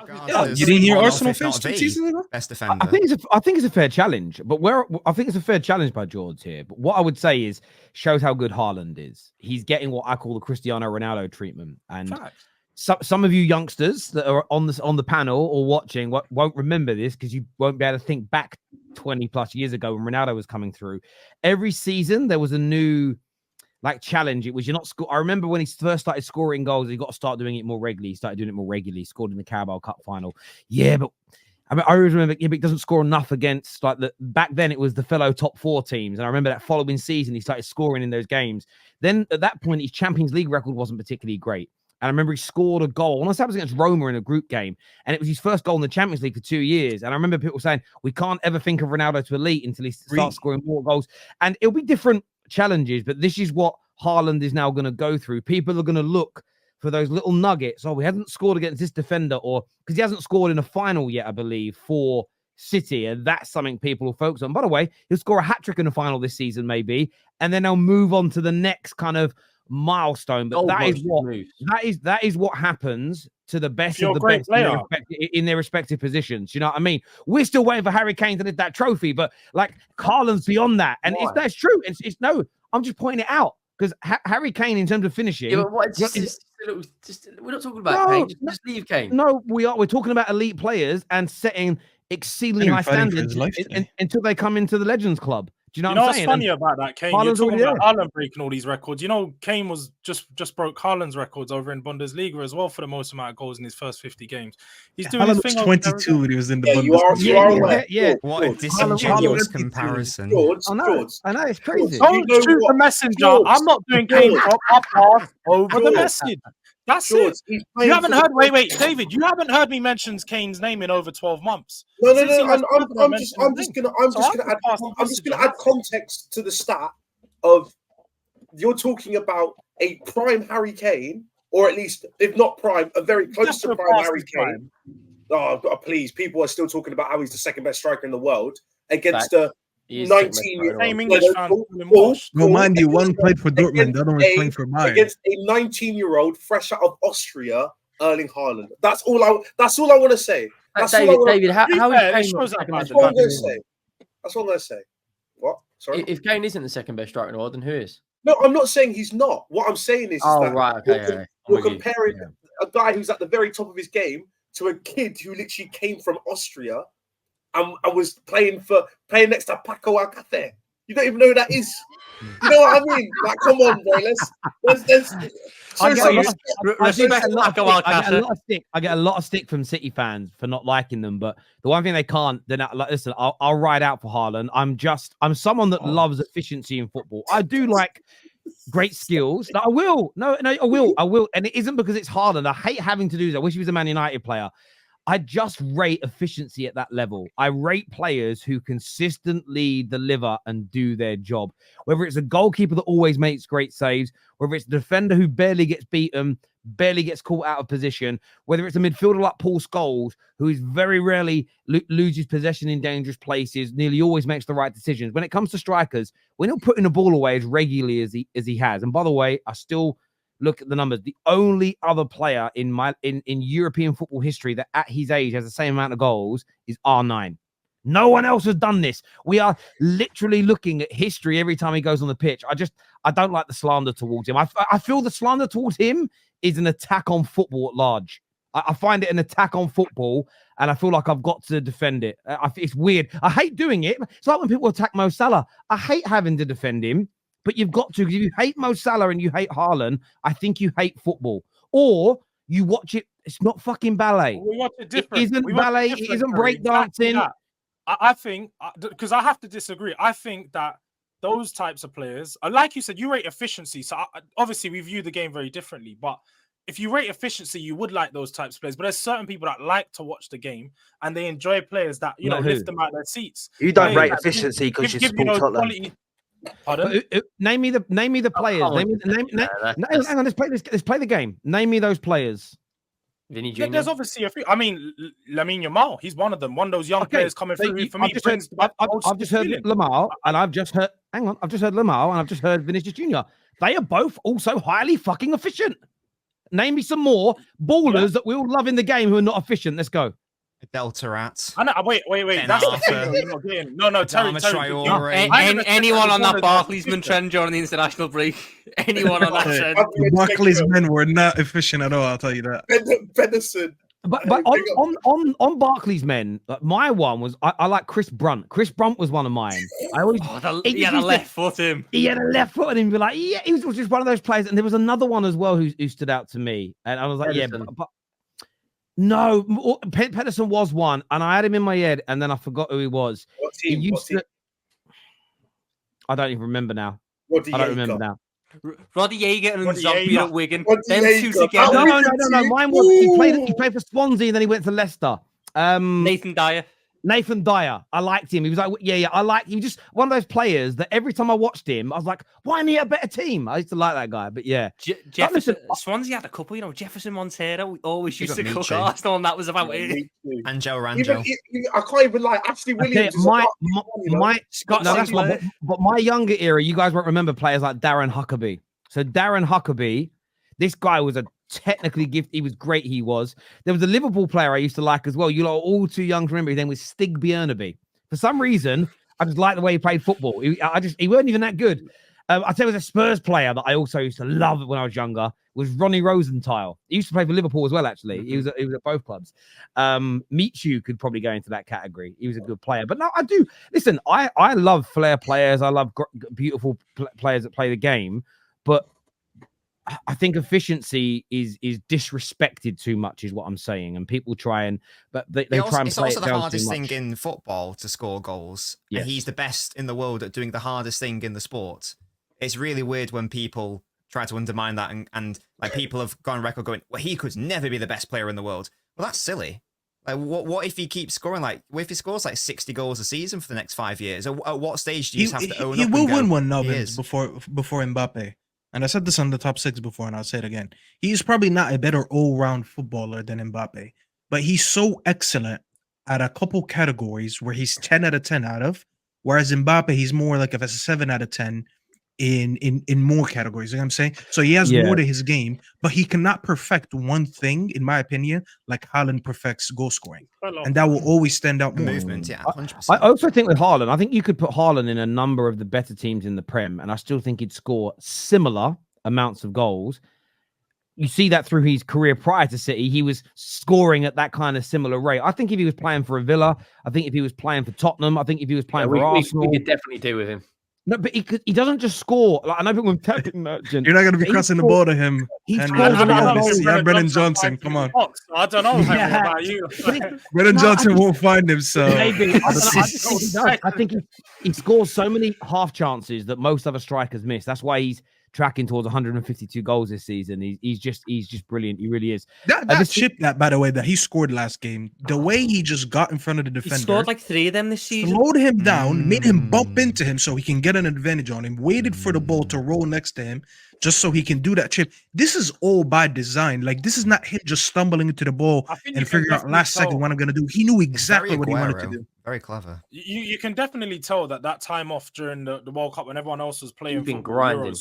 regardless, you didn't hear Arnold Arsenal is not finish 2 seasons ago? best defender. I think it's a fair challenge, but I think it's a fair challenge by George here. But what I would say is shows how good Haaland is. He's getting what I call the Cristiano Ronaldo treatment, and some of you youngsters that are on the panel or watching won't remember this because you won't be able to think back 20 plus years ago when Ronaldo was coming through. Every season there was a new challenge. It was you're not score. I remember when he first started scoring goals, he got to start doing it more regularly. He started doing it more regularly. He scored in the Carabao Cup final. Yeah, but I always remember but he doesn't score enough against back then it was the fellow top 4 teams. And I remember that following season he started scoring in those games. Then at that point his Champions League record wasn't particularly great. And I remember he scored a goal. And that was against Roma in a group game. And it was his first goal in the Champions League for 2 years. And I remember people saying, we can't ever think of Ronaldo to elite until he starts scoring more goals. And it'll be different challenges, but this is what Haaland is now going to go through. People are going to look for those little nuggets. Oh, he hasn't scored against this defender, or because he hasn't scored in a final yet, I believe, for City. And that's something people will focus on. By the way, he'll score a hat-trick in the final this season, maybe. And then they'll move on to the next kind of milestone. But that is what happens to the best of the best in their respective positions. You know what I mean? We're still waiting for Harry Kane to lift that trophy, but Haaland's beyond that. And if that's true, it's no, I'm just pointing it out because Harry Kane, in terms of finishing, we're not talking about Kane. Just leave Kane. No, we are. We're talking about elite players and setting exceedingly high standards until they come into the Legends Club. Do you know what I'm saying? What's funny about that, Kane? You're talking about Haaland breaking all these records. You know, Kane was just broke Haaland's records over in Bundesliga as well for the most amount of goals in his first 50 games. He's doing his thing. 22 when he was in the Bundesliga. Yeah. What a disingenuous comparison. George, I know, it's crazy. Don't shoot the messenger. I'm not doing Kane up half over the message. That's George, it. You haven't heard. Wait, David. You haven't heard me mention Kane's name in over 12 months. No. I'm just gonna add context to the stat of you're talking about a prime Harry Kane, or at least if not prime, a very close to prime Harry Kane. Oh, please! People are still talking about how he's the second best striker in the world against a 19-year-old. No, mind you, one played for Dortmund, the other one playing for Bayern. Against a 19-year-old fresh out of Austria, Erling Haaland. That's all I want to say. David, how is Kane? That's what I'm going to say. What? Sorry. If Kane isn't the second best striker in the world, then who is? No, I'm not saying he's not. What I'm saying is we're comparing a guy who's at the very top of his game to a kid who literally came from Austria. I was playing next to Paco Alcácer. You don't even know who that is. You know what I mean? Come on, bro. I get a lot of stick from City fans for not liking them, but the one thing they can't, they're not listen. I'll ride out for Haaland. I'm someone that loves efficiency in football. I do like great skills. I will. No, I will. And it isn't because it's Haaland. I hate having to do that. I wish he was a Man United player. I just rate efficiency at that level. I rate players who consistently deliver and do their job. Whether it's a goalkeeper that always makes great saves, whether it's a defender who barely gets beaten, barely gets caught out of position, whether it's a midfielder like Paul Scholes, who is very rarely loses possession in dangerous places, nearly always makes the right decisions. When it comes to strikers, we're not putting the ball away as regularly as he has. And by the way, I still look at the numbers. The only other player in European football history that at his age has the same amount of goals is R9. No one else has done this. We are literally looking at history every time he goes on the pitch. I don't like the slander towards him. I feel the slander towards him is an attack on football at large. I find it an attack on football, and I feel like I've got to defend it. It's weird. I hate doing it. It's like when people attack Mo Salah. I hate having to defend him. But you've got to, because if you hate Mo Salah and you hate Haaland, I think you hate football. Or you watch it, it's not fucking ballet. We watch it different. It isn't ballet, it isn't breakdancing. I think, because I have to disagree, I think that those types of players, like you said, you rate efficiency. So obviously we view the game very differently. But if you rate efficiency, you would like those types of players. But there's certain people that like to watch the game and they enjoy players that, lift them out of their seats. You don't rate efficiency because you support Tottenham. Name me the players. Hang on, let's play the game. Name me those players. Vinny Jr. There's obviously a few. I mean, Lamine Yamal, he's one of them. One of those young players coming through. For me, I've just heard Lamar, and I've just heard. Hang on, I've just heard Lamar, and I've just heard Vinicius Jr. They are both also highly fucking efficient. Name me some more ballers that we all love in the game who are not efficient. Let's go. Delta Rat. I know. Wait. That's the thing. Though, you're not getting. No, Terry. Anyone on that Barclaysman trend during the international break? Anyone on that trend? The Barclaysmen were not efficient at all. I'll tell you that. Benison. But on Barclays men, my one was I like Chris Brunt. Chris Brunt was one of mine. I always he had a left foot in. He had a left foot and he'd be like, yeah, he was just one of those players. And there was another one as well who stood out to me, and I was like, Pedersen. but no, Pedersen was one, and I had him in my head, and then I forgot who he was. What team? I don't even remember now. I don't remember now. Roddy Jaeger and Zombie at Wigan. Them two together. No. Mine was he played for Swansea and then he went to Leicester. Nathan Dyer. I liked him. He was like, he was just one of those players that every time I watched him, I was like, why isn't he a better team? I used to like that guy, but yeah. Jefferson, Swansea had a couple, Jefferson Montero always used to cook Arsenal, and that was about it. Angel Rangel. I can't even lie. Ashley Williams. But my younger era, you guys won't remember players like Darren Huckabee. So Darren Huckabee, this guy was a technically gifted. He was great. He was. There was a Liverpool player I used to like as well. You lot are all too young to remember. His name was Stig Bjørneby. For some reason, I just liked the way he played football. He wasn't even that good. I tell you, there was a Spurs player that I also used to love when I was younger. Was Ronnie Rosenthal. He used to play for Liverpool as well. Actually, he was at both clubs. Michu could probably go into that category. He was a good player. But no, I do listen. I love flair players. I love beautiful players that play the game. But I think efficiency is disrespected too much, is what I'm saying, and people try and they try and play it. It's also the hardest thing in football to score goals. Yes. And he's the best in the world at doing the hardest thing in the sport. It's really weird when people try to undermine that, and like people have gone on record going, well, he could never be the best player in the world. Well, that's silly. Like, what if he keeps scoring what if he scores like 60 goals a season for the next 5 years? At what stage do you just have to own up? He will win one, Nubbins, before Mbappe. And I said this on the top 6 before, and I'll say it again. He's probably not a better all-round footballer than Mbappe, but he's so excellent at a couple categories where he's 10 out of 10 out of, whereas Mbappe, he's more like a 7 out of 10 in more categories. You know what I'm saying? So he has more to his game, but he cannot perfect one thing, in my opinion, like Haaland perfects goal scoring. And that will always stand out more. Movement, yeah, 100%. I also think with Haaland, I think you could put Haaland in a number of the better teams in the Prem, and I still think he'd score similar amounts of goals. You see that through his career prior to City, he was scoring at that kind of similar rate. I think if he was playing for a Villa, I think if he was playing for Tottenham, I think if he was playing for Arsenal, we could definitely do with him. No, but he doesn't just score. Like, I know people with Captain Merchant. You're not going to be crossing the ball to him. Brennan Johnson, come on. I don't know about you. Brennan Johnson won't find him, so. Maybe. I think he scores so many half chances that most other strikers miss. That's why he's tracking towards 152 goals this season. He's just brilliant. He really is. That chip by the way, that he scored last game, the way he just got in front of the defender. He scored like 3 of them this season. Slowed him down, made him bump into him so he can get an advantage on him, waited for the ball to roll next to him just so he can do that chip. This is all by design. Like, this is not him just stumbling into the ball and figuring out last second what I'm going to do. He knew exactly what he wanted to do. Very clever. You can definitely tell that time off during the World Cup when everyone else was playing for grinding.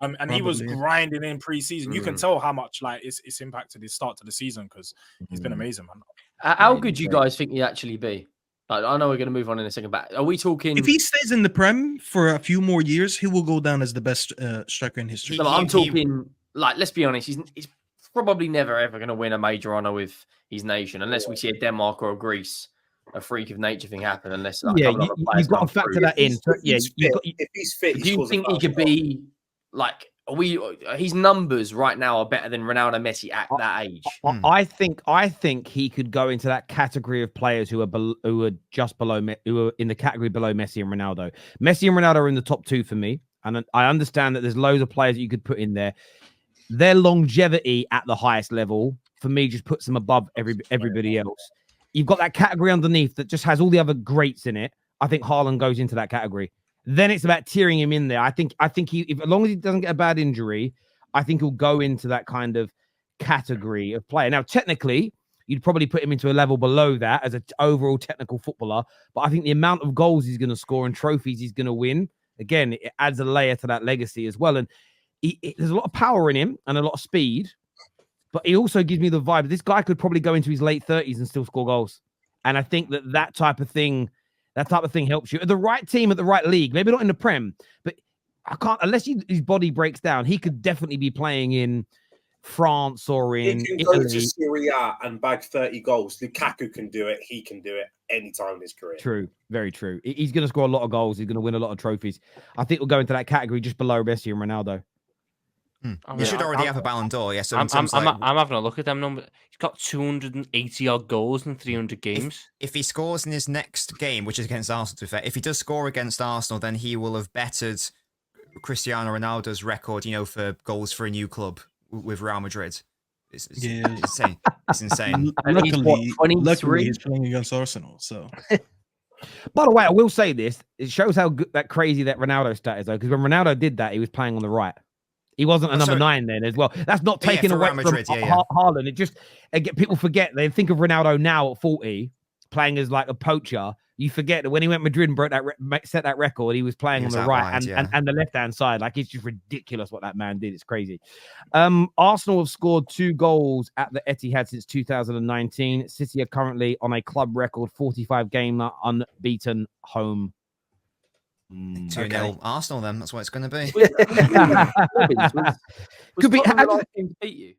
And he was grinding in pre-season. You can tell how much it's impacted his start to the season because he's been amazing, man. How good do you guys think he'd actually be? Like, I know we're going to move on in a second, but are we talking? If he stays in the Prem for a few more years, he will go down as the best striker in history. No, I'm talking, let's be honest, he's probably never ever going to win a major honor with his nation unless we see a Denmark or a Greece, a freak of nature thing happen. Unless you've got to factor that in. If he's fit, do you think he could be like? His numbers right now are better than Ronaldo, Messi at that age. I think he could go into that category of players who are just below, who are in the category below Messi and Ronaldo. Messi and Ronaldo are in the top 2 for me, and I understand that there's loads of players that you could put in there. Their longevity at the highest level for me just puts them above everybody else. You've got that category underneath that just has all the other greats in it. I think Haaland goes into that category. Then it's about tearing him in there. I think as long as he doesn't get a bad injury, I think he'll go into that kind of category of player. Now, technically, you'd probably put him into a level below that as an overall technical footballer. But I think the amount of goals he's going to score and trophies he's going to win, again, it adds a layer to that legacy as well. And there's a lot of power in him and a lot of speed. but he also gives me the vibe this guy could probably go into his late 30s and still score goals. And I think that type of thing helps you. At the right team, at the right league, maybe not in the Prem, but I can't, unless his body breaks down, he could definitely be playing in France or in He can Italy. go to Serie A and bag 30 goals. Lukaku can do it. He can do it any time in his career. True. Very true. He's going to score a lot of goals. He's going to win a lot of trophies. I think we'll go into that category just below Messi and Ronaldo. You should already have a Ballon d'Or. Yeah, so I'm having a look at them numbers. He's got 280 odd goals in 300 games. If he scores in his next game, which is against Arsenal, to be fair, if he does score against Arsenal, then he will have bettered Cristiano Ronaldo's record, for goals for a new club with Real Madrid. It's insane. It's insane. Luckily, he's playing against Arsenal. So, by the way, I will say this: it shows how good, that crazy that Ronaldo stat is, though. Because when Ronaldo did that, he was playing on the right. He wasn't a number 9 then as well. That's not taken away from Haaland. It just people forget. They think of Ronaldo now at 40 playing as like a poacher. You forget that when he went Madrid and set that record, he was playing on the right and the left-hand side. Like, it's just ridiculous what that man did. It's crazy. Arsenal have scored 2 goals at the Etihad since 2019. City are currently on a club record 45 game unbeaten home. 2-0 Arsenal then. That's what it's going to be. Could be. Tottenham the last team to beat you?